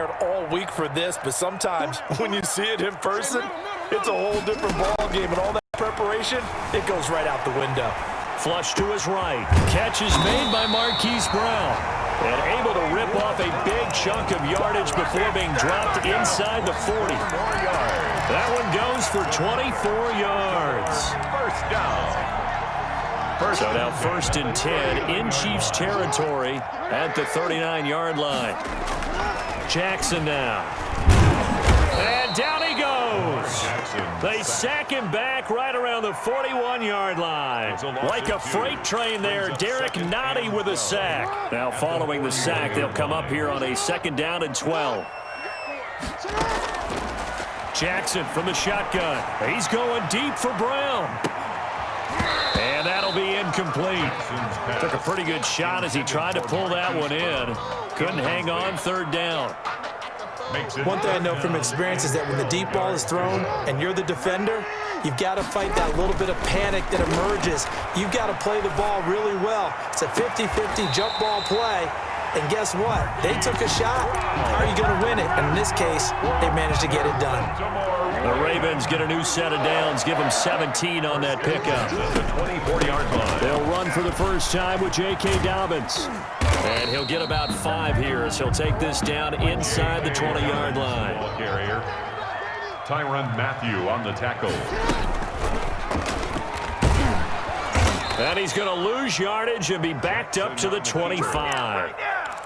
all week for this, but sometimes when you see it in person, it's a whole different ball game, and all that preparation, it goes right out the window. Flush to his right. Catch is made by Marquise Brown. And able to rip off a big chunk of yardage before being dropped inside the 40. That one goes for 24 yards. First down. So now 1st and 10 in Chiefs territory at the 39-yard line. Jackson now. And down he goes. They sack him back right around the 41-yard line. Like a freight train there, Derek Nottie with a sack. Now following the sack, they'll come up here on a 2nd down and 12. Jackson from the shotgun. He's going deep for Brown. And that'll be incomplete. Took a pretty good shot as he tried to pull that one in. Couldn't hang on 3rd down. One thing I know from experience is that when the deep ball is thrown and you're the defender, you've got to fight that little bit of panic that emerges. You've got to play the ball really well. It's a 50-50 jump ball play. And guess what? They took a shot. How are you going to win it? And in this case, they managed to get it done. The Ravens get a new set of downs. Give them 17 on that pickup. The 24-yard line. They'll run for the first time with J.K. Dobbins. And he'll get about 5 here as he'll take this down inside the 20-yard line. Ball carrier. Tyrann Mathieu on the tackle. And he's going to lose yardage and be backed up to the 25.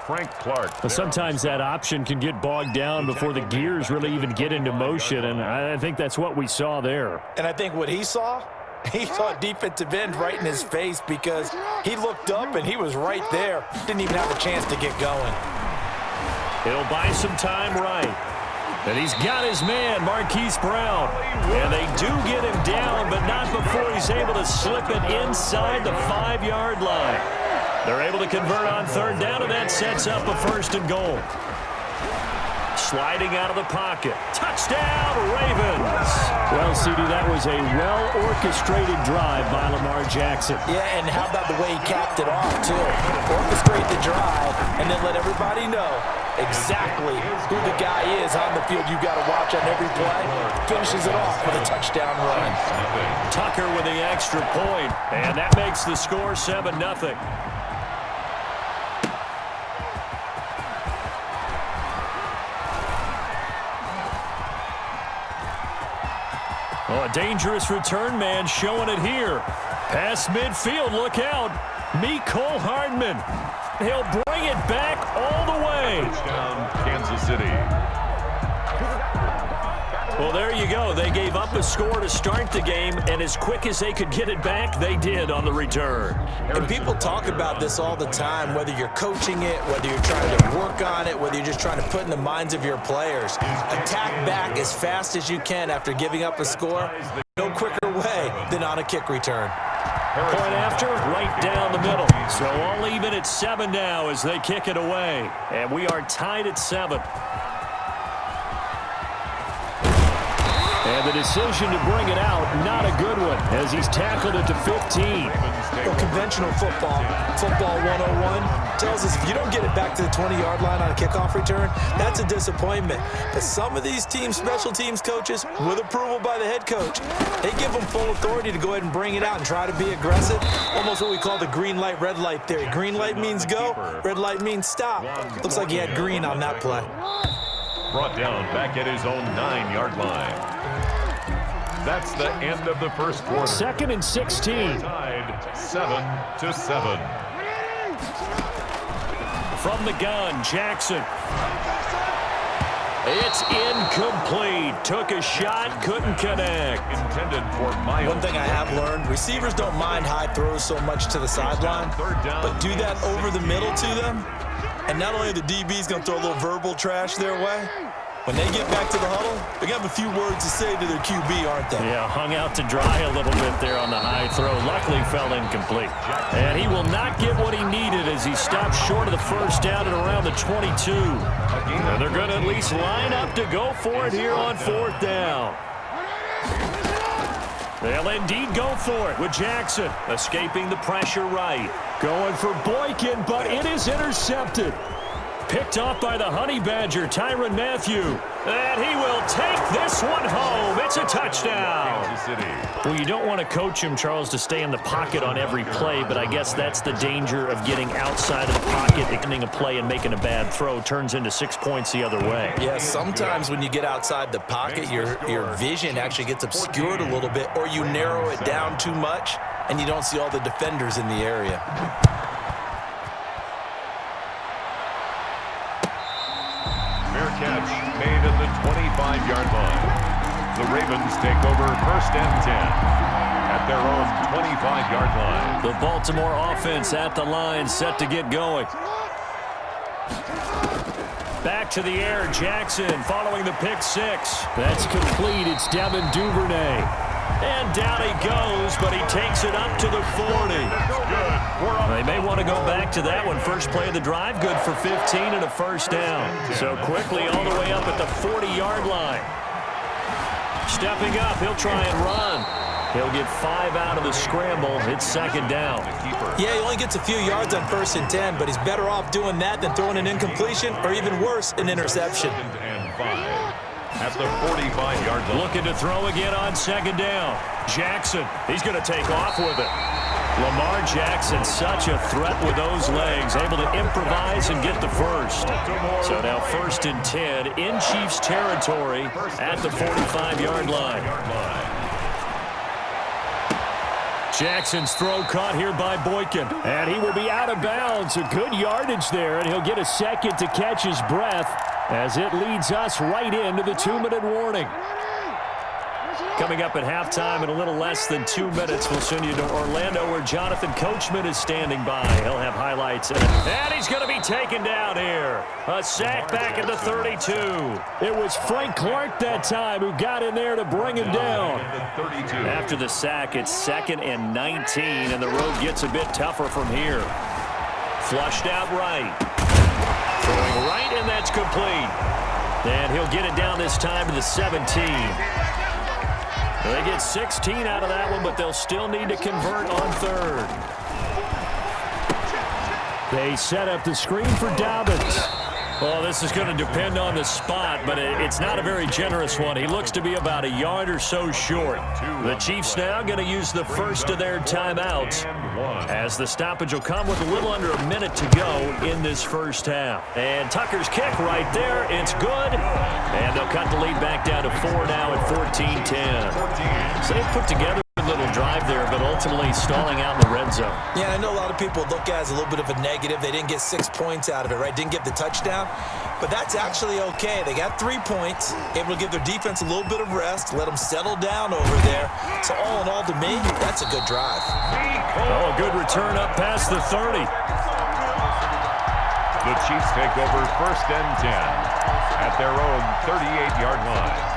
Frank Clark. Well, sometimes that option can get bogged down before the gears really even get into motion, and I think that's what we saw there. And I think what he saw a defensive end right in his face because he looked up and he was right there. Didn't even have a chance to get going. He'll buy some time right. And he's got his man, Marquise Brown. And they do get him down, but not before he's able to slip it inside the 5-yard line. They're able to convert on 3rd down, and that sets up a 1st and goal. Sliding out of the pocket. Touchdown, Ravens. Well, CD, that was a well-orchestrated drive by Lamar Jackson. Yeah, and how about the way he capped it off, too? Orchestrate the drive and then let everybody know exactly who the guy is on the field you got to watch on every play. Finishes it off with a touchdown run. Tucker with the extra point, and that makes the score 7-0. Oh, a dangerous return man showing it here. Past midfield, look out. Mecole Hardman. He'll bring it back all the way. Touchdown, Kansas City. Well, there you go. They gave up a score to start the game, and as quick as they could get it back, they did on the return. And people talk about this all the time, whether you're coaching it, whether you're trying to work on it, whether you're just trying to put in the minds of your players. Attack back as fast as you can after giving up a score. No quicker way than on a kick return. Point after, right down the middle. So all even at 7 now as they kick it away. And we are tied at 7. And the decision to bring it out, not a good one, as he's tackled it to 15. Well, conventional football 101, tells us if you don't get it back to the 20-yard line on a kickoff return, that's a disappointment. But some of these teams, special teams coaches, with approval by the head coach, they give them full authority to go ahead and bring it out and try to be aggressive. Almost what we call the green light, red light theory. Green light means go, red light means stop. Looks like he had green on that play. Brought down back at his own 9-yard line. That's the end of the first quarter. 2nd and 16. Tied 7-7. From the gun, Jackson. It's incomplete. Took a shot, couldn't connect. Intended for Miles. One thing I have learned, receivers don't mind high throws so much to the sideline, but do that over the middle to them, and not only are the DBs going to throw a little verbal trash their way, when they get back to the huddle, they have a few words to say to their QB, aren't they? Yeah, hung out to dry a little bit there on the high throw. Luckily fell incomplete. And he will not get what he needed as he stopped short of the first down at around the 22. And they're going to at least line up to go for it here on 4th down. They'll indeed go for it with Jackson escaping the pressure right. Going for Boykin, but it is intercepted. picked off by the Honey Badger, Tyrann Mathieu. And he will take this one home. It's a touchdown. Well, you don't want to coach him, Charles, to stay in the pocket on every play, but I guess that's the danger of getting outside of the pocket, ending a play and making a bad throw turns into 6 points the other way. Yeah, sometimes when you get outside the pocket, your vision actually gets obscured a little bit, or you narrow it down too much, and you don't see all the defenders in the area. Fair catch made at the 25-yard line. The Ravens take over 1st and 10 at their own 25-yard line. The Baltimore offense at the line, set to get going. Back to the air, Jackson following the pick 6. That's complete. It's Devin Duvernay. And down he goes, but he takes it up to the 40. They may want to go back to that one. First play of the drive, good for 15 and a first down. So quickly all the way up at the 40-yard line. Stepping up, he'll try and run. He'll get 5 out of the scramble. It's 2nd down. Yeah, he only gets a few yards on 1st and 10, but he's better off doing that than throwing an incompletion or even worse, an interception. And 5 at the 45-yard line. Looking to throw again on 2nd down. Jackson, he's going to take off with it. Lamar Jackson, such a threat with those legs, able to improvise and get the first. So now 1st and 10 in Chiefs territory at the 45-yard line. Jackson's throw caught here by Boykin. And he will be out of bounds. A good yardage there, and he'll get a second to catch his breath as it leads us right into the 2-minute warning. Coming up at halftime in a little less than 2 minutes, we'll send you to Orlando where Jonathan Coachman is standing by. He'll have highlights. And he's going to be taken down here. A sack back at the 32. It was Frank Clark that time who got in there to bring him down. After the sack, it's 2nd and 19, and the road gets a bit tougher from here. Flushed out right. Throwing right, and that's complete. And he'll get it down this time to the 17. They get 16 out of that one, but they'll still need to convert on 3rd. They set up the screen for Dobbins. Well, this is going to depend on the spot, but it's not a very generous one. He looks to be about a yard or so short. The Chiefs now going to use the first of their timeouts as the stoppage will come with a little under a minute to go in this first half. And Tucker's kick right there. It's good. And they'll cut the lead back down to 4 now at 14-10. So they put together a little drive there, but ultimately stalling out in the red zone. Yeah, I know a lot of people look at it as a little bit of a negative. They didn't get 6 points out of it, right? Didn't get the touchdown. But that's actually okay. They got 3 points, able to give their defense a little bit of rest, let them settle down over there. So all in all, to me, that's a good drive. Oh, a good return up past the 30. The Chiefs take over 1st and 10 at their own 38-yard line.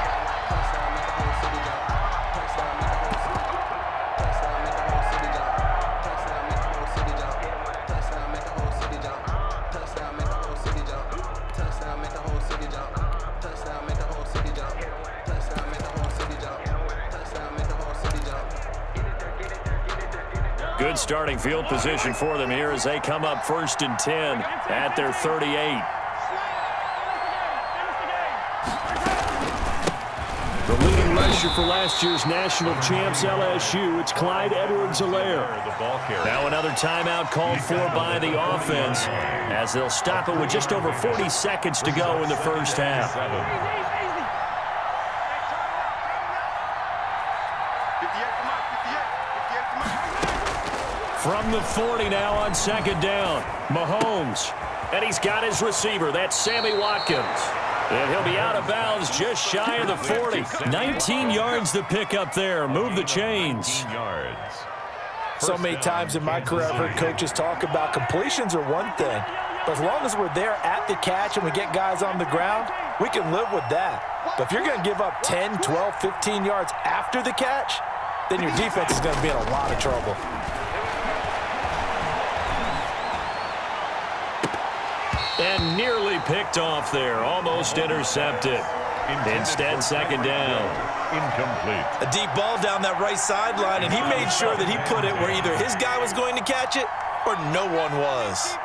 Good starting field position for them here as they come up 1st and 10 at their 38. The leading rusher for last year's national champs LSU, it's Clyde Edwards-Helaire. Now another timeout called for by the offense as they'll stop it with just over 40 seconds to go in the first half. From the 40 now on 2nd down, Mahomes. And he's got his receiver. That's Sammy Watkins. And he'll be out of bounds just shy of the 40. 19 yards to pick up there. Move the chains. So many times in my career, I've heard coaches talk about completions are one thing. But as long as we're there at the catch and we get guys on the ground, we can live with that. But if you're going to give up 10, 12, 15 yards after the catch, then your defense is going to be in a lot of trouble. And nearly picked off there. Almost intercepted. Instead, 2nd down. Incomplete. A deep ball down that right sideline, and he made sure that he put it where either his guy was going to catch it or no one was.